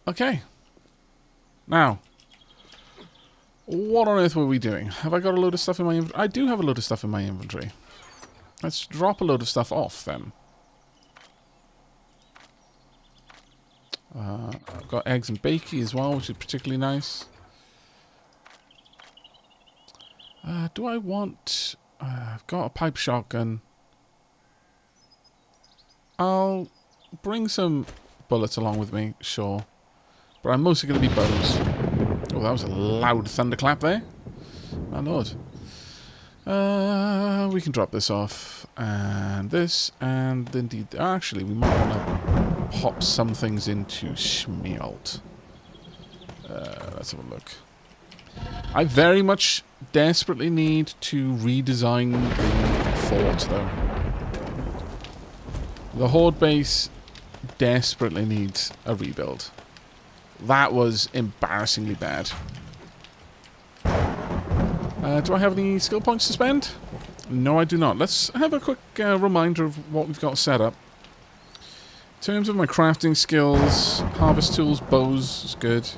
Okay. Now, what on earth were we doing? Have I got a load of stuff in my inventory? I do have a load of stuff in my inventory. Let's drop a load of stuff off, then. I've got eggs and bacon as well, which is particularly nice. Do I want... I've got a pipe shotgun. I'll bring some bullets along with me, sure. But I'm mostly going to be bows. Oh, that was a loud thunderclap there. My lord. We can drop this off. And this. And indeed... Actually, we might want to pop some things into Schmielt. Let's have a look. I very much desperately need to redesign the fort, though. The Horde base desperately needs a rebuild. That was embarrassingly bad. Do I have any skill points to spend? No, I do not. Let's have a quick reminder of what we've got set up. In terms of my crafting skills, harvest tools, bows is good.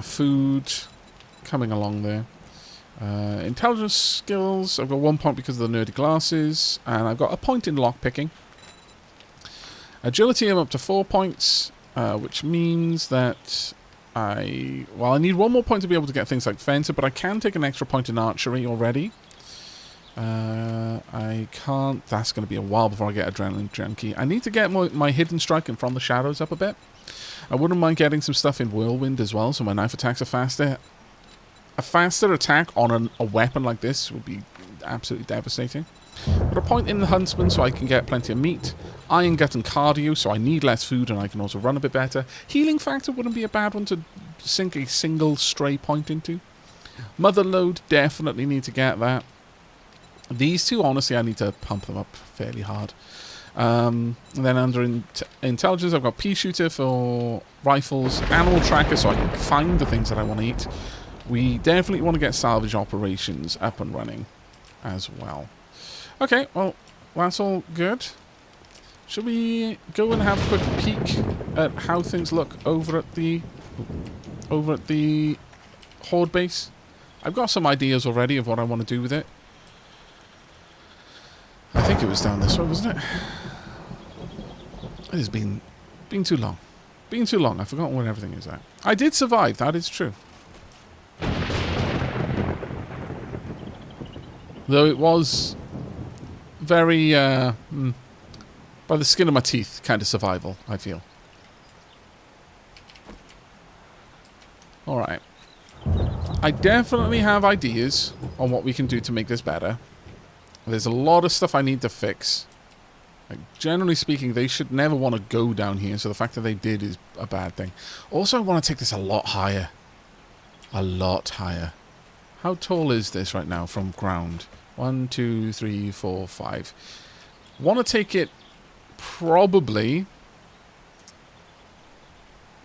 Food, coming along there. Intelligence skills, I've got 1 point because of the nerdy glasses, and I've got a point in lockpicking. Agility, I'm up to 4 points, which means that I need 1 more point to be able to get things like fencer, but I can take an extra point in archery already. I can't, that's going to be a while before I get adrenaline junkie. I need to get my hidden strike and from the shadows up a bit. I wouldn't mind getting some stuff in whirlwind as well, so my knife attacks are faster. A faster attack on a weapon like this would be absolutely devastating. But a point in the huntsman so I can get plenty of meat. Iron gut and cardio, so I need less food and I can also run a bit better. Healing factor wouldn't be a bad one to sink a single stray point into. Mother load, definitely need to get that. These two, honestly, I need to pump them up fairly hard. And then under intelligence, I've got pea shooter for rifles, animal tracker so I can find the things that I want to eat. We definitely want to get salvage operations up and running as well. Okay, well, that's all good. Should we go and have a quick peek at how things look over at the Horde base? I've got some ideas already of what I want to do with it. I think it was down this way, wasn't it? It has been too long. Been too long. I've forgotten where everything is at. I did survive, that is true. Though it was very, by the skin of my teeth kind of survival, I feel. Alright. I definitely have ideas on what we can do to make this better. There's a lot of stuff I need to fix. Like, generally speaking, they should never want to go down here, so the fact that they did is a bad thing. Also, I want to take this a lot higher. A lot higher. How tall is this right now from ground? 1, 2, 3, 4, 5. Want to take it probably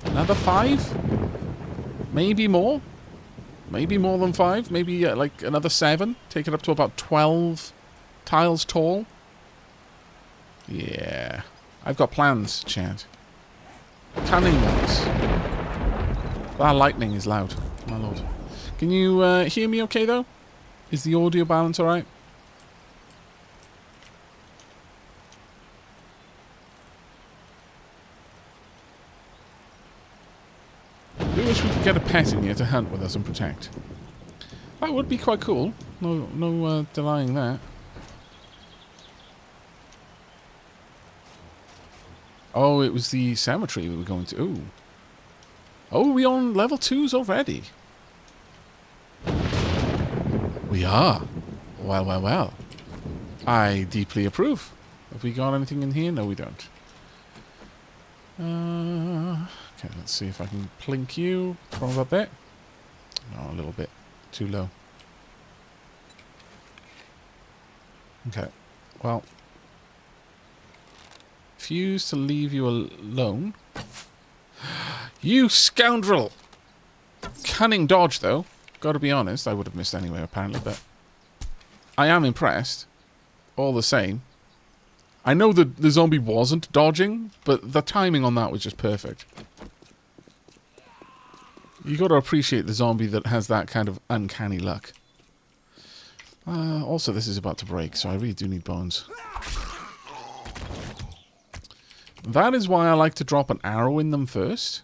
another 5? Maybe more? Maybe more than 5? Maybe like another 7? Take it up to about 12 tiles tall? Yeah. I've got plans, Chad. Cunning ones. That lightning is loud. My lord. Can you hear me okay, though? Is the audio balance alright? We wish we could get a pet in here to hunt with us and protect. That would be quite cool. No denying that. Oh, it was the cemetery we were going to. Ooh. Oh, are we on level 2s already? We are. Well, well, well. I deeply approve. Have we got anything in here? No, we don't. Okay, let's see if I can plink you from about there. No, a little bit too low. Okay, well. Refuse to leave you alone. You scoundrel! Cunning dodge, though. Gotta be honest, I would have missed anyway, apparently, but I am impressed. All the same. I know that the zombie wasn't dodging, but the timing on that was just perfect. You got to appreciate the zombie that has that kind of uncanny luck. Also, this is about to break, so I really do need bones. That is why I like to drop an arrow in them first.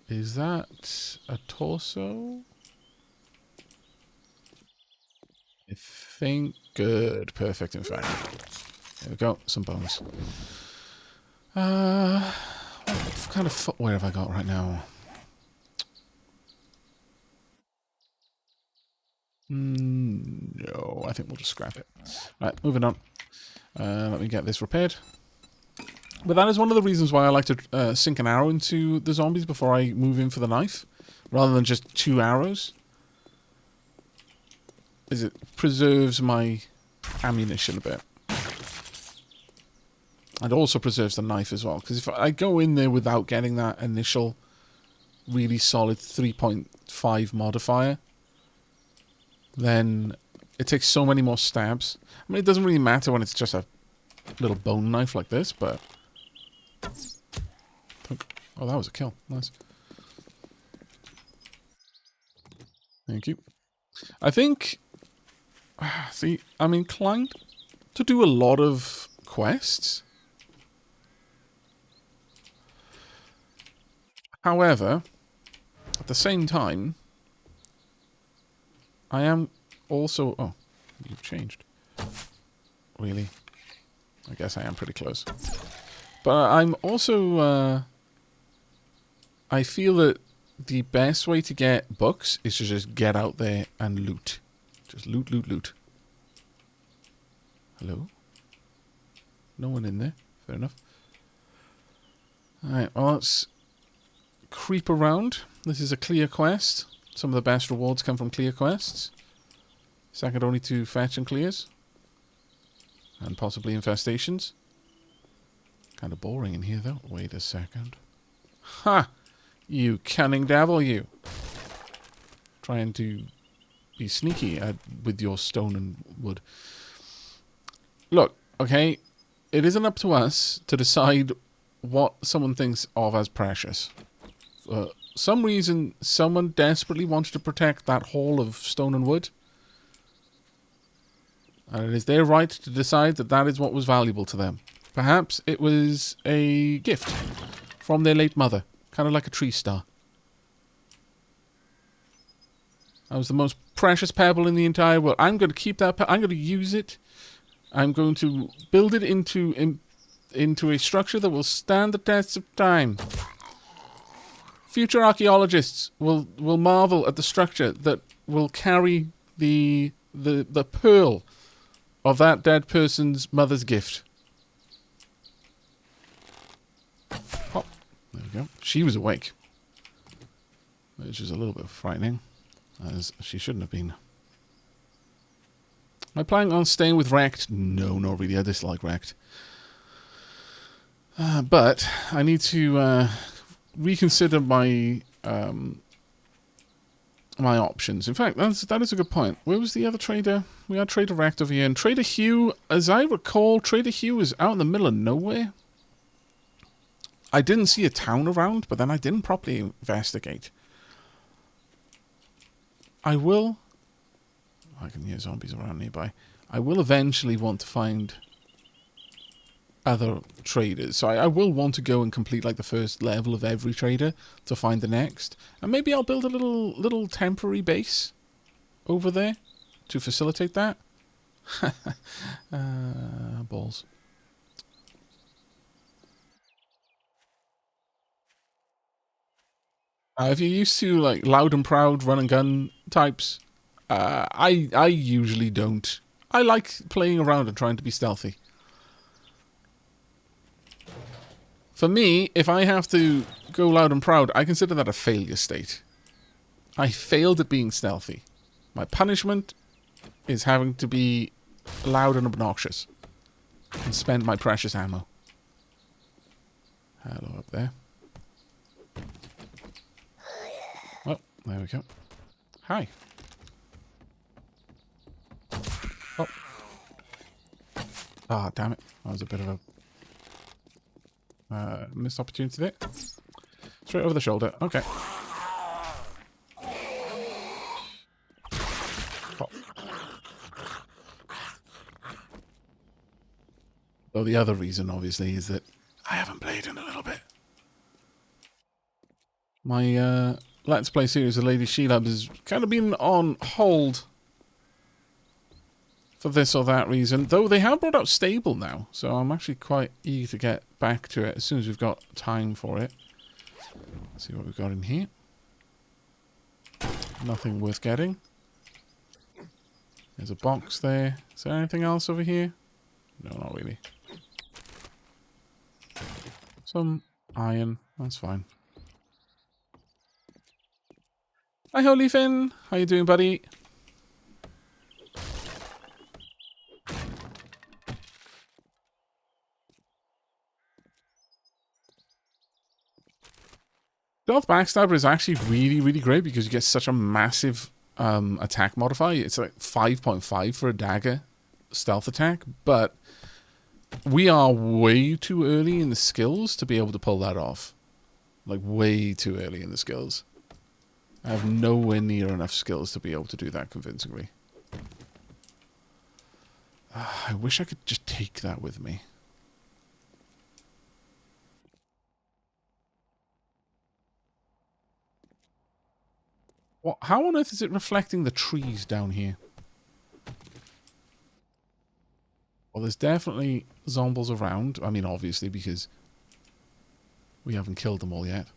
Is that a torso? I think good. Perfect, in fact. There we go. Some bones. What kind of footwear have I got right now? No, I think we'll just scrap it. Right, moving on. Let me get this repaired. But that is one of the reasons why I like to sink an arrow into the zombies before I move in for the knife, rather than just 2 arrows. Is it preserves my ammunition a bit. And also preserves the knife as well. Because if I go in there without getting that initial really solid 3.5 modifier, then it takes so many more stabs. I mean, it doesn't really matter when it's just a little bone knife like this, but... Oh, that was a kill. Nice. Thank you. I think... See, I'm inclined to do a lot of quests. However, at the same time, I am also... Oh, you've changed. Really? I guess I am pretty close. But I'm also... I feel that the best way to get books is to just get out there and loot. Just loot, loot, loot. Hello? No one in there. Fair enough. Alright, well, let's creep around. This is a clear quest. Some of the best rewards come from clear quests. Second only to fetch and clears. And possibly infestations. Kind of boring in here, though. Wait a second. Ha! You cunning devil, you. Trying to be sneaky with your stone and wood. Look, okay, it isn't up to us to decide what someone thinks of as precious. For some reason, someone desperately wanted to protect that haul of stone and wood. And it is their right to decide that that is what was valuable to them. Perhaps it was a gift from their late mother. Kind of like a tree star. That was the most precious pebble in the entire world. I'm going to keep that. I'm going to use it. I'm going to build it into a structure that will stand the test of time. Future archaeologists will marvel at the structure that will carry the pearl of that dead person's mother's gift. Oh, there we go. She was awake, which is a little bit frightening, as she shouldn't have been. Am I planning on staying with Wrecked? No, not really. I dislike Wrecked. But I need to reconsider my my options. In fact, that is a good point. Where was the other trader? We had Trader Wrecked over here. And Trader Hugh, as I recall, Trader Hugh is out in the middle of nowhere. I didn't see a town around, but then I didn't properly investigate. I will... I can hear zombies around nearby. I will eventually want to find other traders. So I will want to go and complete like the first level of every trader to find the next. And maybe I'll build a little temporary base over there to facilitate that. Balls. If you're used to like loud and proud run and gun types, I usually don't. I like playing around and trying to be stealthy. For me, if I have to go loud and proud, I consider that a failure state. I failed at being stealthy. My punishment is having to be loud and obnoxious and spend my precious ammo. Hello up there. Oh, there we go. Hi. Oh. Ah, damn it. That was a bit of a missed opportunity there. Straight over the shoulder. Okay. Pop. Though the other reason, obviously, is that I haven't played in a little bit. My Let's Play series of Lady Shelob has kind of been on hold for this or that reason. Though they have brought out Stable now, so I'm actually quite eager to get back to it as soon as we've got time for it. Let's see what we've got in here. Nothing worth getting. There's a box there. Is there anything else over here? No, not really. Some iron. That's fine. Hi, Holy Finn. How you doing, buddy? Stealth Backstabber is actually really, really great because you get such a massive attack modifier. It's like 5.5 for a dagger stealth attack, but we are way too early in the skills to be able to pull that off. Like, way too early in the skills. I have nowhere near enough skills to be able to do that convincingly. I wish I could just take that with me. What? How on earth is it reflecting the trees down here? Well, there's definitely zombies around. I mean, obviously, because we haven't killed them all yet.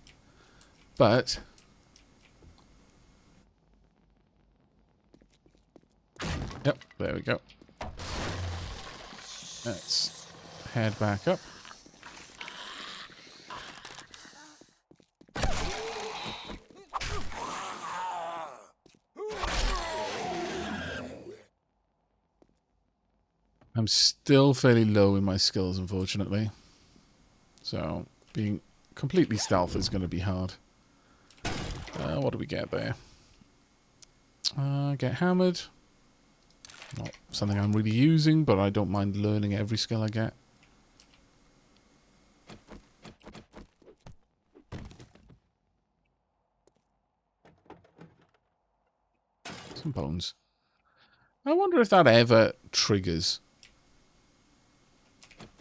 But yep, there we go. Let's head back up. I'm still fairly low in my skills, unfortunately. So, being completely stealth is going to be hard. What do we get there? Get hammered. Not something I'm really using, but I don't mind learning every skill I get. Some bones. I wonder if that ever triggers.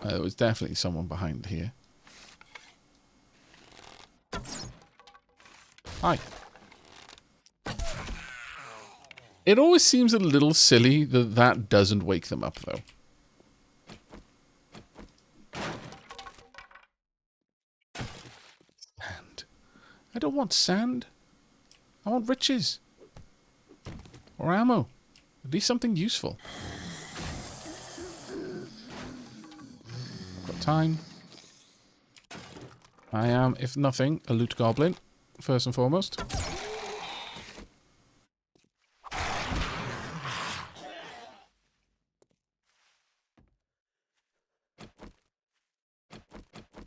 There was definitely someone behind here. Hi. It always seems a little silly that that doesn't wake them up, though. Sand. I don't want sand. I want riches. Or ammo. At least something useful. Got time. I am, if nothing, a loot goblin, first and foremost.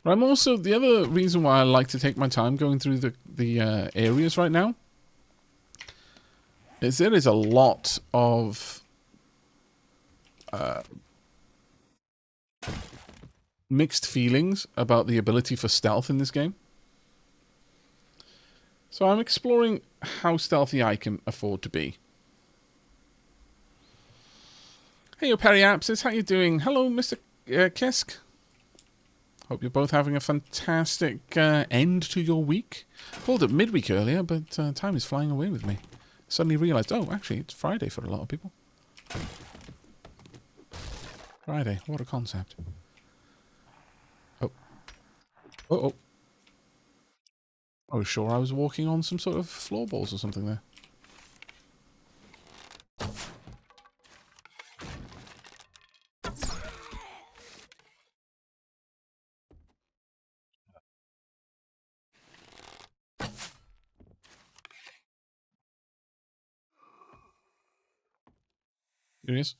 But I'm also, the other reason why I like to take my time going through the areas right now is there is a lot of mixed feelings about the ability for stealth in this game. So I'm exploring how stealthy I can afford to be. Hey, Periapsis, how you doing? Hello, Mr. Kisk. Hope you're both having a fantastic end to your week. Called it midweek earlier, but time is flying away with me. Suddenly realised, oh, actually, it's Friday for a lot of people. Friday, what a concept. Oh. Uh-oh. I was sure I was walking on some sort of floorboards or something there. Here he is.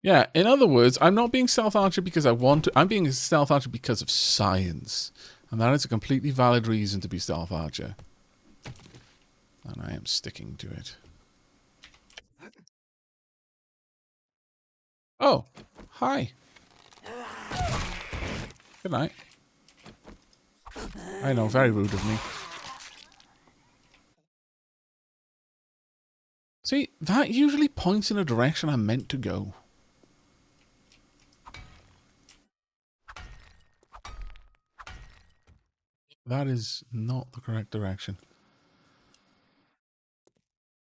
Yeah, in other words, I'm not being stealth archer because I want to. I'm being a stealth archer because of science. And that is a completely valid reason to be stealth archer. And I am sticking to it. Oh, hi. Good night. I know, very rude of me. See, that usually points in a direction I'm meant to go. That is not the correct direction.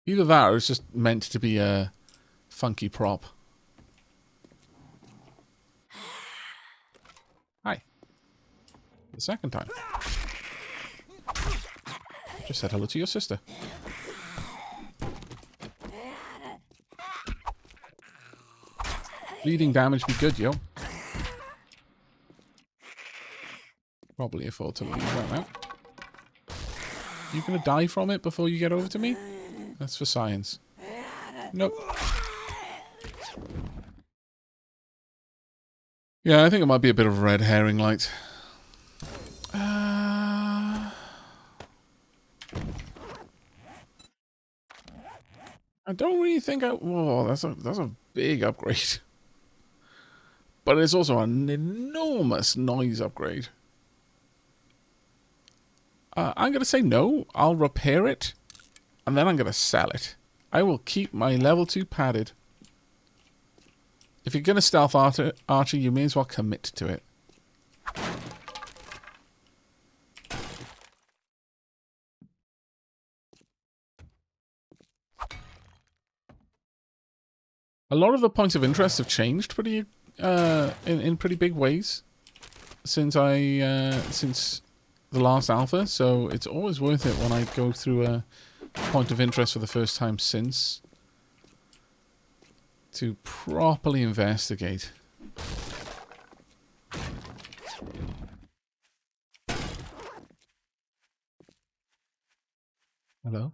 Either that or it's just meant to be a funky prop. Hi. The second time. Just said hello to your sister. Bleeding damage be good, yo. Probably afford to leave right now. You gonna die from it before you get over to me? That's for science. Nope. Yeah, I think it might be a bit of a red herring light. I don't really think I... Whoa, that's a big upgrade. But it's also an enormous noise upgrade. I'm going to say no. I'll repair it. And then I'm going to sell it. I will keep my level 2 padded. If you're going to stealth archer, you may as well commit to it. A lot of the points of interest have changed pretty in pretty big ways since since the last alpha, so it's always worth it when I go through a point of interest for the first time since to properly investigate. Hello?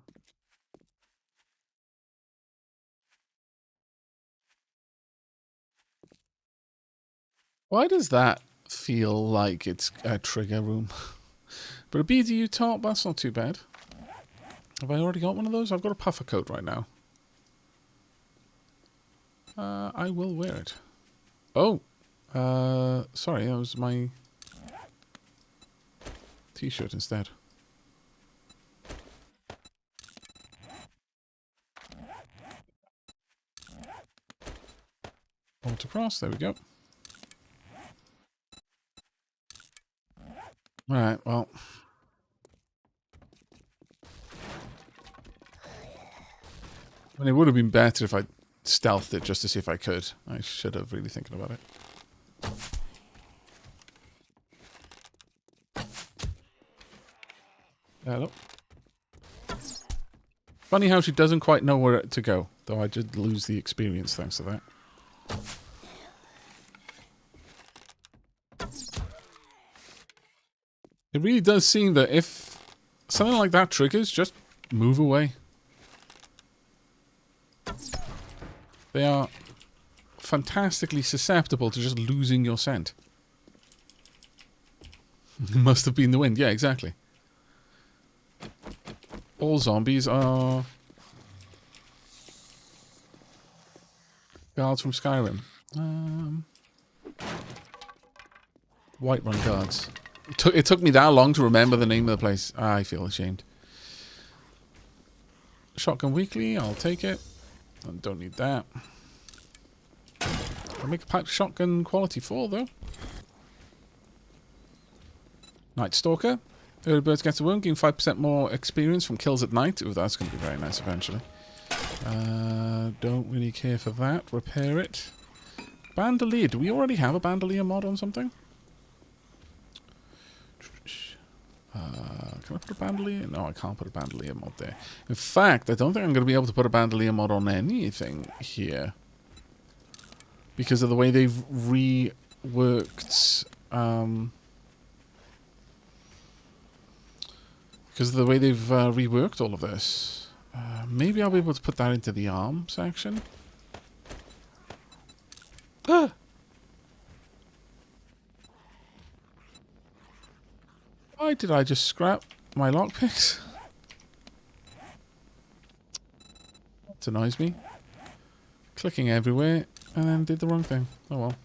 Why does that feel like it's a trigger room? But a BDU top, that's not too bad. Have I already got one of those? I've got a puffer coat right now. I will wear it. Oh! Sorry, that was my t-shirt instead. Autocross, there we go. Alright, well. I mean, it would have been better if I stealthed it just to see if I could. I should have really thinking about it. Hello. Funny how she doesn't quite know where to go, though I did lose the experience thanks to that. It really does seem that if something like that triggers, just move away. They are fantastically susceptible to just losing your scent. Must have been the wind. Yeah, exactly. All zombies are guards from Skyrim. Whiterun guards. It took me that long to remember the name of the place. I feel ashamed. Shotgun weekly, I'll take it. I don't need that. I'll make a pipe shotgun quality 4 though. Night Stalker. Early birds gets a wound, gain 5% more experience from kills at night. Ooh, that's going to be very nice eventually. Don't really care for that. Repair it. Bandolier. Do we already have a bandolier mod on something? Can I put a bandolier? No, I can't put a bandolier mod there. In fact, I don't think I'm going to be able to put a bandolier mod on anything here. Because of the way they've reworked... because of the way they've reworked all of this. Maybe I'll be able to put that into the arm section. Why did I just scrap my lockpicks? That annoys me. Clicking everywhere and then did the wrong thing. Oh well.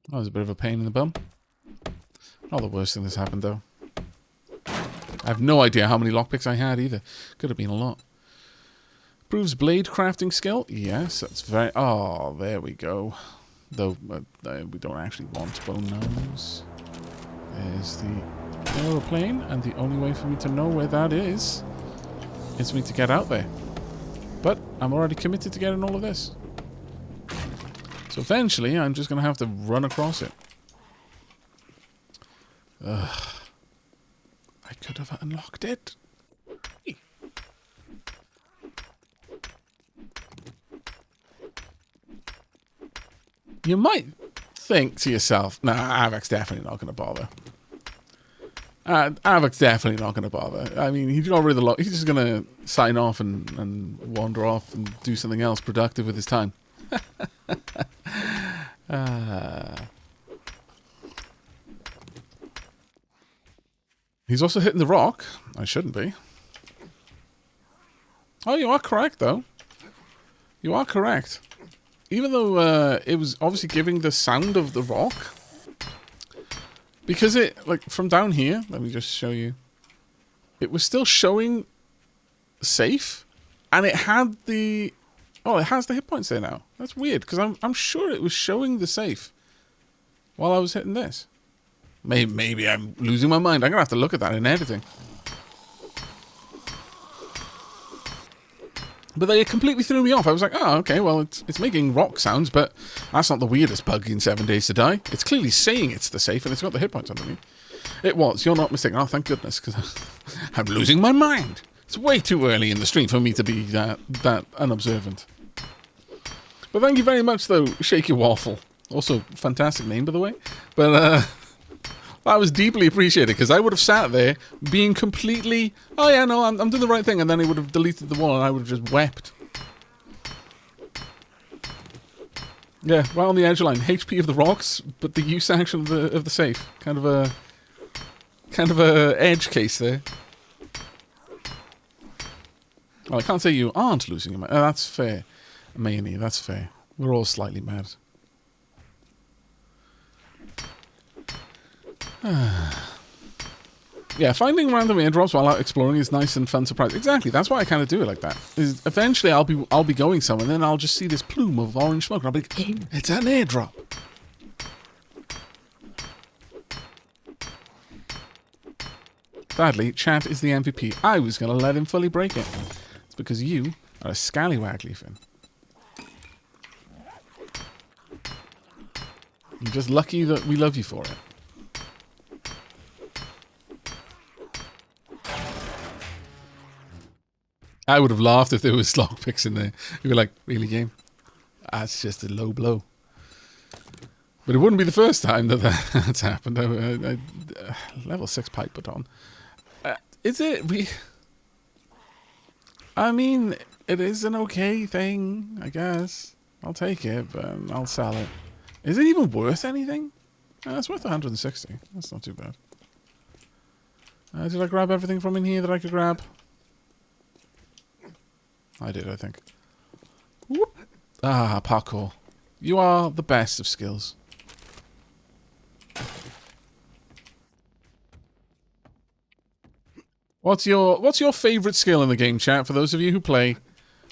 That was a bit of a pain in the bum. Not the worst thing that's happened though. I have no idea how many lockpicks I had either. Could have been a lot. Proves blade crafting skill. Yes, that's very... Oh, there we go. Though we don't actually want bone nose. There's the aeroplane, and the only way for me to know where that is for me to get out there. But I'm already committed to getting all of this. So eventually, I'm just going to have to run across it. Ugh. I could have unlocked it. You might think to yourself, nah, Aavak's definitely not going to bother. Aavak's definitely not going to bother. I mean, he got rid of the lock. He's just going to sign off and wander off and do something else productive with his time. He's also hitting the rock. I shouldn't be. Oh, you are correct, though. You are correct. Even though it was obviously giving the sound of the rock. Because it, like, from down here, let me just show you. It was still showing safe. And it had the... Oh, it has the hit points there now. That's weird, because I'm sure it was showing the safe while I was hitting this. Maybe I'm losing my mind. I'm going to have to look at that in editing. But they completely threw me off. I was like, oh, okay, well, it's making rock sounds, but that's not the weirdest bug in 7 Days to Die. It's clearly saying it's the safe, and it's got the hit points underneath. It was. You're not mistaken. Oh, thank goodness, because I'm losing my mind. It's way too early in the stream for me to be that unobservant. But thank you very much, though, Shake Your Waffle. Also, fantastic name, by the way. But, that was deeply appreciated, because I would have sat there being completely, oh yeah, no, I'm doing the right thing, and then it would have deleted the wall, and I would have just wept. Yeah, right on the edge line. HP of the rocks, but the use action of the safe. Kind of a edge case there. Well, I can't say you aren't losing your mind. That's fair. Mayonnaise, that's fair. We're all slightly mad. Yeah, finding random airdrops while out exploring is nice and fun surprise. Exactly, that's why I kind of do it like that. Is eventually I'll be going somewhere, and then I'll just see this plume of orange smoke, and I'll be like, it's an airdrop. Sadly, chat is the MVP. I was going to let him fully break it. It's because you are a scallywag, Leafin. You're just lucky that we love you for it. I would have laughed if there was lockpicks in there. You'd be like, really, game? That's just a low blow. But it wouldn't be the first time that's happened. Level 6 pipe baton. Is it? I mean, it is an okay thing, I guess. I'll take it, but I'll sell it. Is it even worth anything? It's worth 160. That's not too bad. Did I grab everything from in here that I could grab? I did, I think. Whoop. Ah, parkour. You are the best of skills. What's your favourite skill in the game, chat? For those of you who play,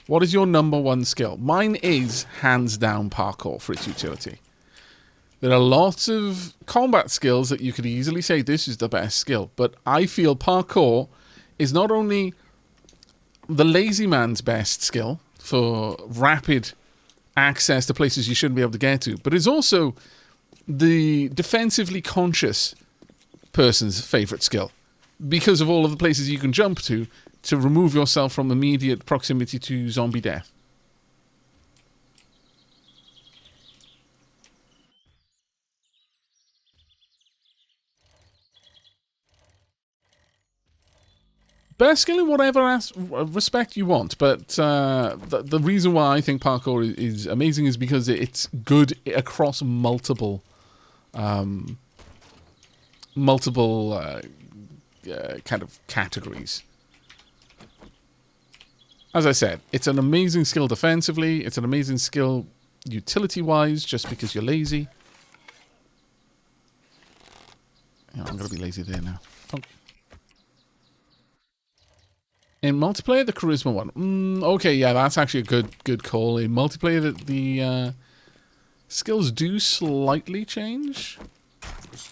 what is your #1 skill? Mine is, hands down, parkour for its utility. There are lots of combat skills that you could easily say this is the best skill, but I feel parkour is not only the lazy man's best skill for rapid access to places you shouldn't be able to get to, but it's also the defensively conscious person's favourite skill because of all of the places you can jump to remove yourself from immediate proximity to zombie death. Bear skill in whatever respect you want, but the reason why I think parkour is amazing is because it's good across multiple kind of categories. As I said, it's an amazing skill defensively, it's an amazing skill utility-wise, just because you're lazy. Yeah, I'm going to be lazy there now. In multiplayer, the charisma one. Okay, yeah, that's actually a good call. In multiplayer, the skills do slightly change.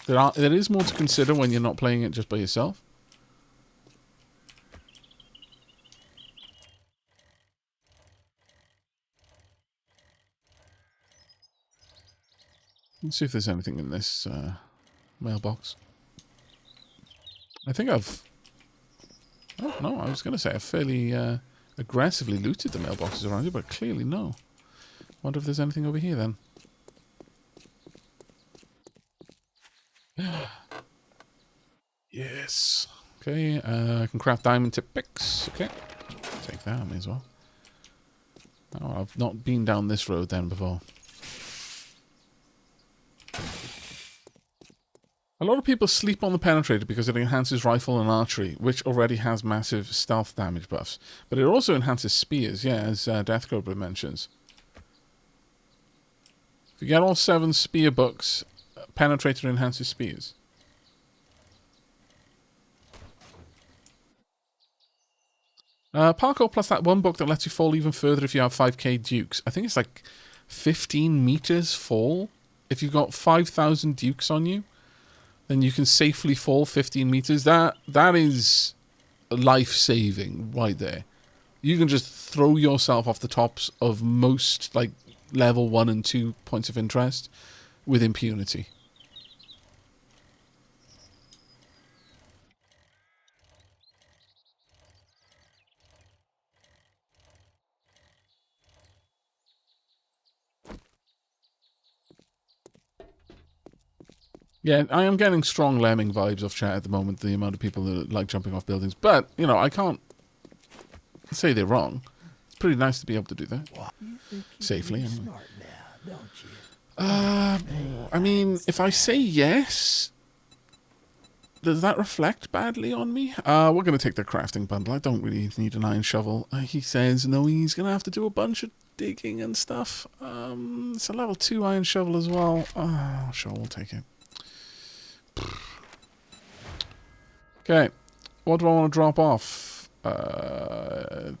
There is more to consider when you're not playing it just by yourself. Let's see if there's anything in this mailbox. I think I've... Oh, no, I was going to say I've fairly aggressively looted the mailboxes around here, but clearly no. Wonder if there's anything over here then. Yes. Okay, I can craft diamond tip picks. Okay. Take that, I may as well. Oh, I've not been down this road then before. A lot of people sleep on the penetrator because it enhances rifle and archery, which already has massive stealth damage buffs. But it also enhances spears, yeah, as Death Cobra mentions. If you get all 7 spear books, penetrator enhances spears. Parkour plus that one book that lets you fall even further if you have 5k dukes. I think it's like 15 meters fall. If you've got 5,000 dukes on you, then you can safely fall 15 meters. That is life-saving right there. You can just throw yourself off the tops of most like level 1 and 2 points of interest with impunity. Yeah, I am getting strong lemming vibes off chat at the moment, the amount of people that like jumping off buildings. But, you know, I can't say they're wrong. It's pretty nice to be able to do that. Safely, anyway. Smart now, don't you? I mean, if I say yes, does that reflect badly on me? We're going to take the crafting bundle. I don't really need an iron shovel. He says, no, he's going to have to do a bunch of digging and stuff. It's a level 2 iron shovel as well. Sure, we'll take it. Okay, what do I want to drop off?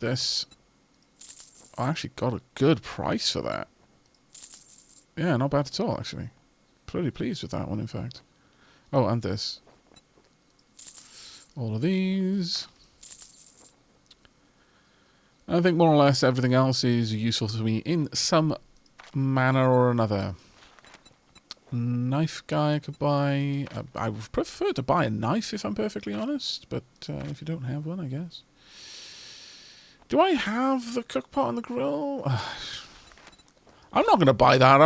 This. I actually got a good price for that. Yeah, not bad at all, actually. Pretty pleased with that one, in fact. Oh, and this. All of these. I think more or less everything else is useful to me in some manner or another. Knife guy I could buy. I would prefer to buy a knife if I'm perfectly honest, but if you don't have one, I guess. Do I have the cook pot and the grill? I'm not going to buy that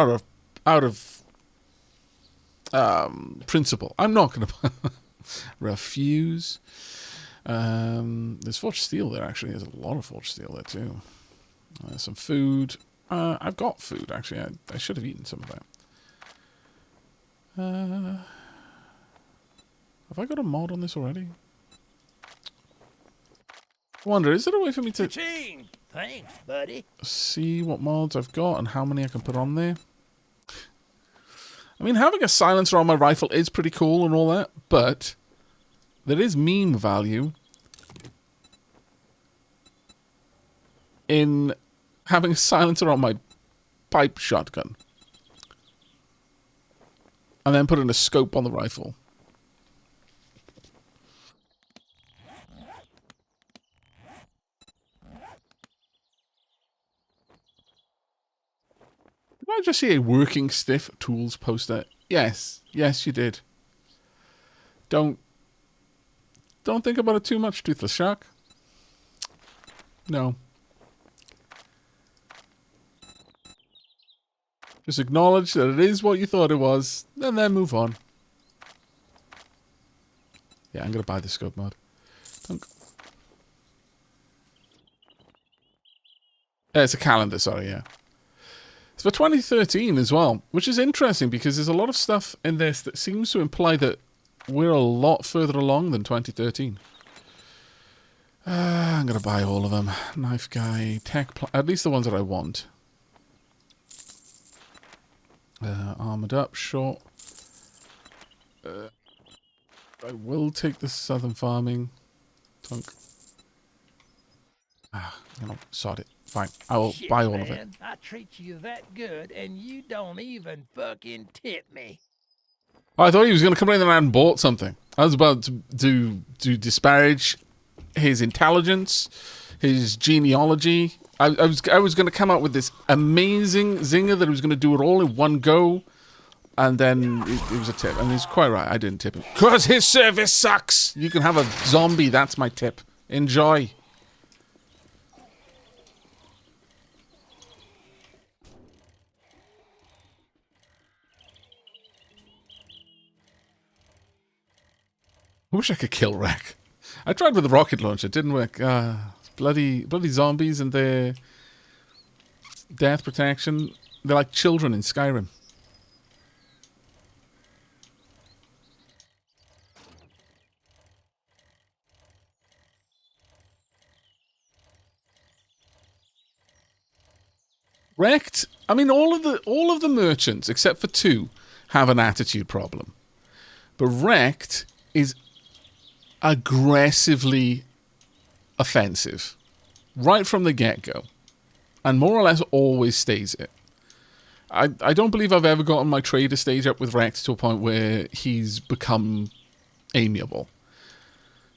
out of principle. I'm not going to buy refuse. There's forged steel there actually. There's a lot of forged steel there too. Some food. I've got food actually. I should have eaten some of that. Have I got a mod on this already? I wonder, is there a way for me to Thanks, buddy. see what mods I've got and how many I can put on there? I mean, having a silencer on my rifle is pretty cool and all that, but there is meme value in having a silencer on my pipe shotgun. And then put in a scope on the rifle. Did I just see a working stiff tools poster? Yes. Yes, you did. Don't think about it too much, Toothless Shark. No. Just acknowledge that it is what you thought it was, and then move on. Yeah, I'm going to buy the scope mod. It's a calendar, sorry, yeah. It's for 2013 as well, which is interesting because there's a lot of stuff in this that seems to imply that we're a lot further along than 2013. I'm going to buy all of them. Knife guy, at least the ones that I want. Armored up, short. I will take the southern farming. Tunk. Sod it. Fine. I will buy all of it. I treat you that good, and you don't even fucking tip me. Oh, I thought he was going to come in and bought something. I was about to disparage his intelligence, his genealogy. I was going to come up with this amazing zinger that he was going to do it all in one go, and then it was a tip. And he's quite right. I didn't tip him because his service sucks. You can have a zombie. That's my tip. Enjoy. I wish I could kill Wreck. I tried with the rocket launcher, it didn't work. Bloody zombies and their death protection. They're like children in Skyrim. Wrecked. I mean, all of the merchants except for 2 have an attitude problem, but Wrecked is aggressively offensive right from the get-go, and more or less always stays it. I don't believe I've ever gotten my trader stage up with Rex to a point where he's become amiable.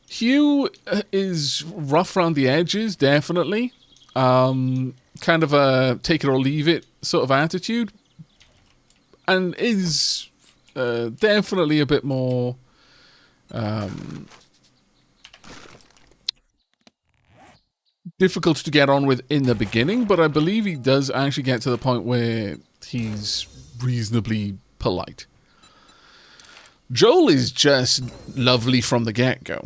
Hugh is rough around the edges, definitely. Kind of a take it or leave it sort of attitude, and is definitely a bit more difficult to get on with in the beginning, but I believe he does actually get to the point where he's reasonably polite. Joel is just lovely from the get-go.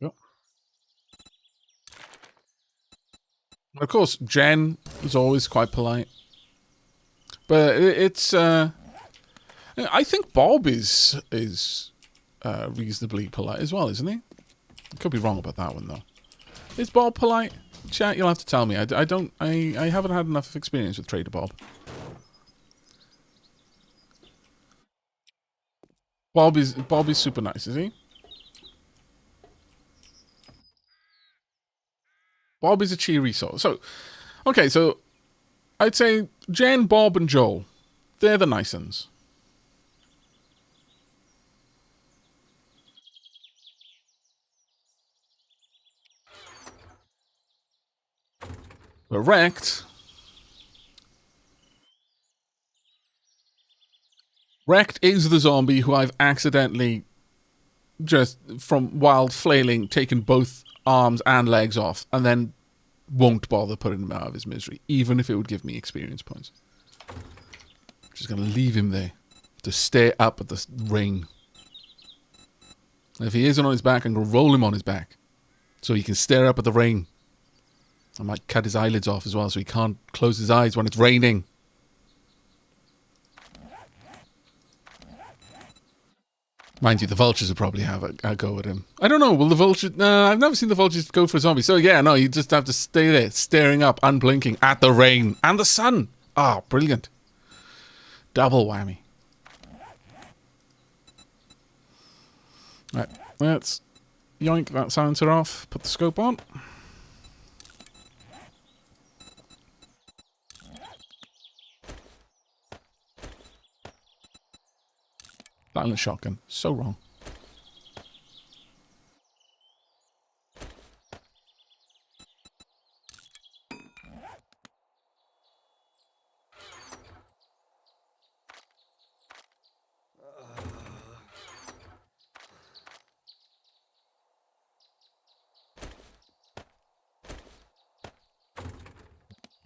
Yep. Of course, Jen is always quite polite. But it's... I think Bob is reasonably polite as well, isn't he? Could be wrong about that one, though. Is Bob polite? Chat, you'll have to tell me. I haven't had enough experience with Trader Bob. Bob is super nice, is he? Bob is a cheery soul. So, okay, so I'd say Jen, Bob, and Joel. They're the nice ones. But Wrecked is the zombie who I've accidentally, just from wild flailing, taken both arms and legs off, and then won't bother putting him out of his misery, even if it would give me experience points. Just going to leave him there to stare up at the ring. And if he isn't on his back, I'm going to roll him on his back so he can stare up at the rain. I might cut his eyelids off as well so he can't close his eyes when it's raining. Mind you, the vultures will probably have a go at him. I don't know, will the vultures... No, I've never seen the vultures go for a zombie. So yeah, no, you just have to stay there, staring up, unblinking, at the rain and the sun. Ah, brilliant. Double whammy. Right, let's yoink that silencer off, put the scope on. Silent shotgun. So wrong.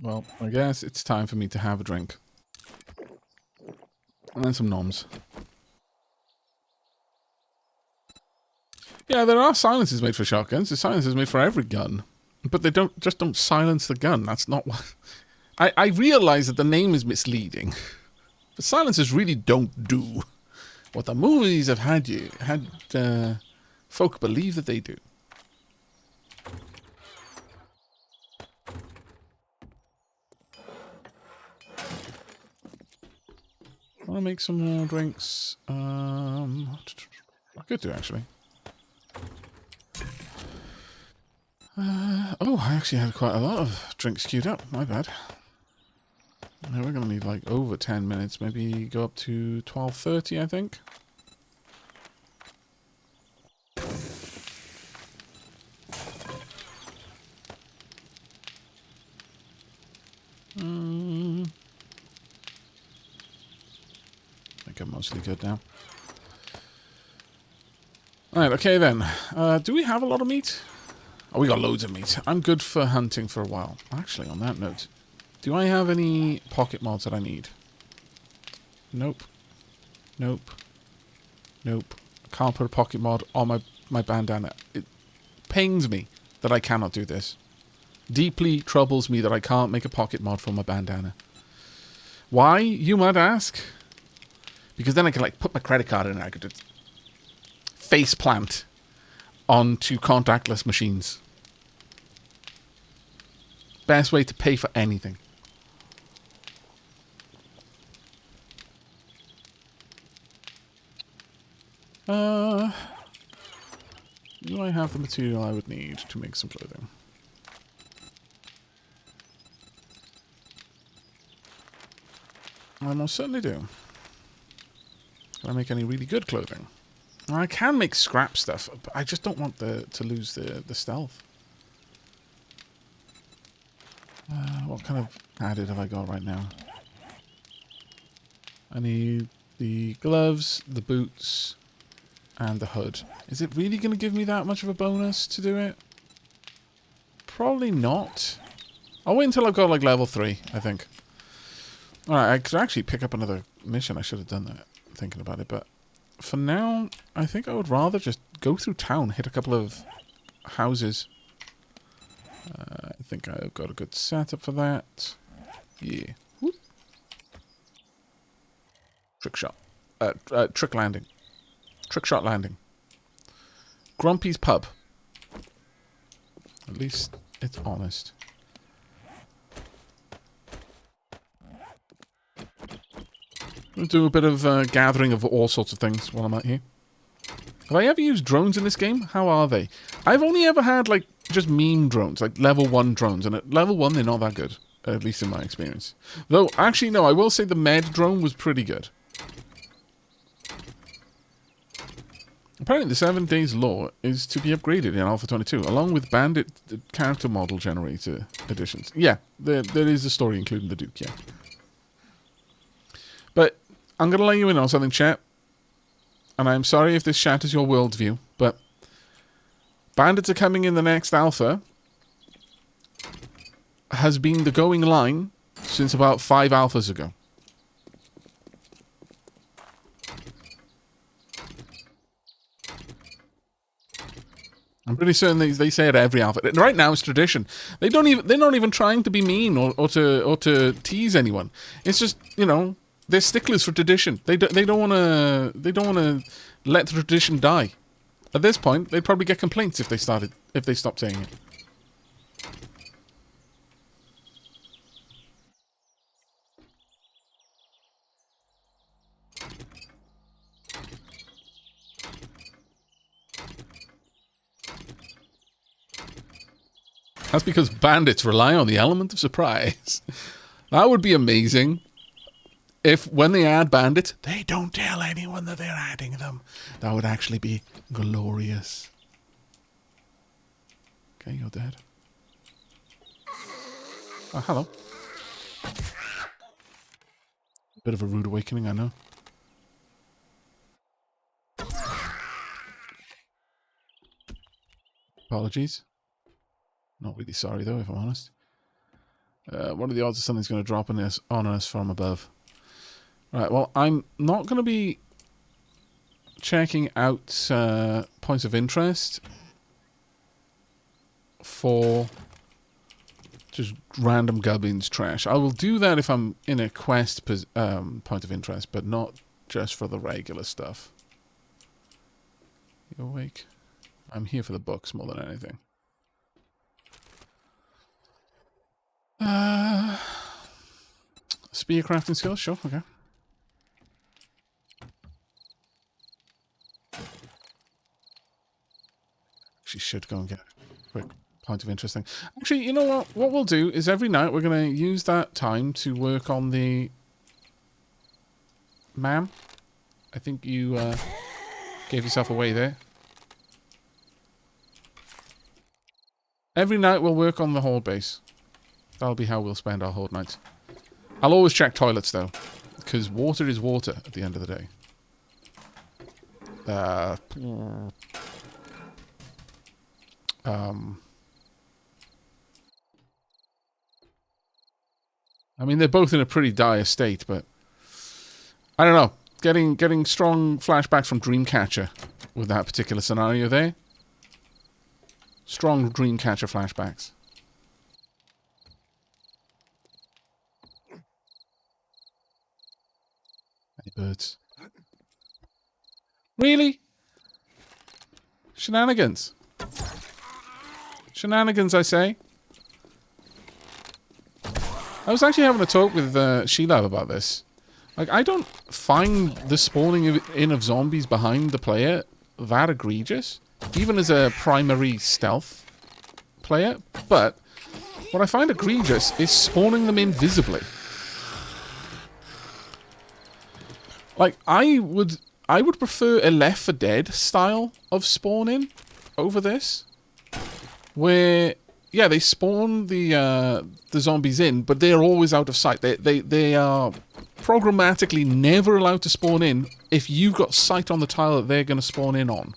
Well, I guess it's time for me to have a drink. And then some noms. Yeah, there are silencers made for shotguns. There's silencers made for every gun. But they don't silence the gun. That's not what... I realise that the name is misleading. But silencers really don't do what the movies have had folk believe that they do. I want to make some more drinks. I could do, actually. Oh, I actually had quite a lot of drinks queued up. My bad. Now we're going to need like over 10 minutes. Maybe go up to 12:30, I think. I think I'm mostly good now. Alright, okay then. Do we have a lot of meat? Oh, we got loads of meat. I'm good for hunting for a while. Actually, on that note, do I have any pocket mods that I need? Nope. Nope. Nope. I can't put a pocket mod on my bandana. It pains me that I cannot do this. Deeply troubles me that I can't make a pocket mod for my bandana. Why, you might ask? Because then I can like put my credit card in and I could just face plant onto contactless machines. Best way to pay for anything. Do I have the material I would need to make some clothing? I most certainly do. Can I make any really good clothing? I can make scrap stuff, but I just don't want to lose the stealth. What kind of added have I got right now? I need the gloves, the boots, and the hood. Is it really going to give me that much of a bonus to do it? Probably not. I'll wait until I've got like level 3, I think. Alright, I could actually pick up another mission. I should have done that, thinking about it. But for now, I think I would rather just go through town, hit a couple of houses. I think I've got a good setup for that. Yeah. Whoop. Trick shot. Trick landing. Trick shot landing. Grumpy's pub. At least it's honest. We'll do a bit of gathering of all sorts of things while I'm out here. Have I ever used drones in this game? How are they? I've only ever had, like, just meme drones, like level 1 drones. And at level 1, they're not that good. At least in my experience. Though, actually, no, I will say the med drone was pretty good. Apparently, the 7 Days Law is to be upgraded in Alpha 22, along with Bandit character model generator additions. Yeah, there is a story including the Duke, yeah. But I'm going to let you in on something, chat. And I'm sorry if this shatters your worldview, but bandits are coming in the next alpha has been the going line since about 5 alphas ago. I'm pretty certain they say it every alpha. Right now it's tradition. They're not even trying to be mean or to tease anyone. It's just, you know, they're sticklers for tradition. They don't want to let the tradition die. At this point, they'd probably get complaints if they stopped saying it. That's because bandits rely on the element of surprise. That would be amazing. If, when they add bandits, they don't tell anyone that they're adding them. That would actually be glorious. Okay, you're dead. Oh, hello. Bit of a rude awakening, I know. Apologies. Not really sorry, though, if I'm honest. What are the odds that something's going to drop on us from above? Right, well, I'm not going to be checking out points of interest for just random gubbins trash. I will do that if I'm in a quest point of interest, but not just for the regular stuff. You awake? I'm here for the books more than anything. Spear crafting skills? Sure, okay. Actually should go and get a quick point of interest thing. Actually, you know what? What we'll do is every night we're going to use that time to work on the... Ma'am? I think you gave yourself away there. Every night we'll work on the Horde base. That'll be how we'll spend our Horde nights. I'll always check toilets, though. Because water is water at the end of the day. I mean, they're both in a pretty dire state, but... I don't know. Getting strong flashbacks from Dreamcatcher with that particular scenario there. Strong Dreamcatcher flashbacks. Any birds? Really? Shenanigans. Shenanigans, I say. I was actually having a talk with Sheila about this. Like, I don't find the spawning in of zombies behind the player that egregious, even as a primary stealth player, but what I find egregious is spawning them invisibly. Like, I would prefer a Left 4 Dead style of spawning over this, where, yeah, they spawn the zombies in, but they're always out of sight. They are programmatically never allowed to spawn in if you've got sight on the tile that they're going to spawn in on.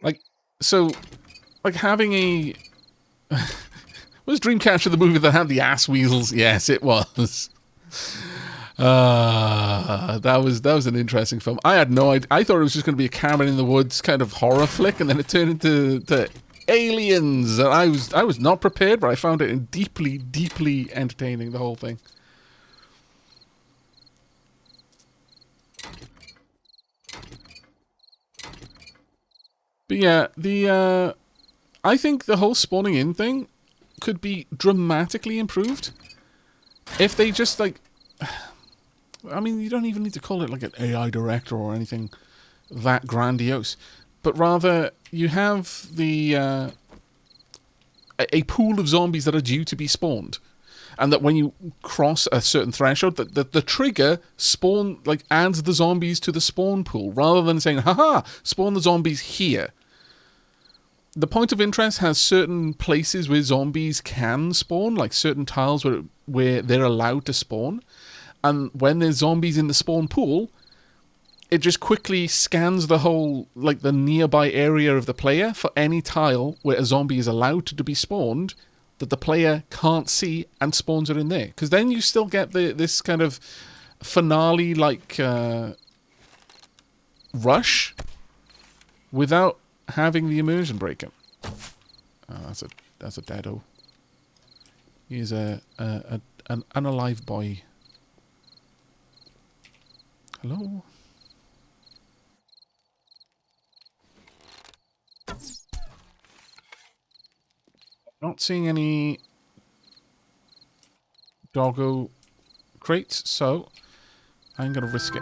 Like, so, like having a... Was Dreamcatcher the movie that had the ass weasels? Yes, it was. That was an interesting film. I had no idea. I thought it was just going to be a cabin in the woods kind of horror flick, and then it turned into aliens. And I was not prepared, but I found it deeply, deeply entertaining, the whole thing. But yeah, I think the whole spawning in thing could be dramatically improved if they just, like... I mean, you don't even need to call it like an AI director or anything that grandiose, but rather you have a pool of zombies that are due to be spawned, and that when you cross a certain threshold, that the trigger adds the zombies to the spawn pool, rather than saying, haha, spawn the zombies here. The point of interest has certain places where zombies can spawn, like certain tiles where they're allowed to spawn. And when there's zombies in the spawn pool, it just quickly scans the whole, like, the nearby area of the player for any tile where a zombie is allowed to be spawned that the player can't see, and spawns it in there. Because then you still get this kind of finale-like rush without having the immersion breaking. Oh, that's a deado. He's an unalive boy. Hello? Not seeing any doggo crates, so I'm going to risk it.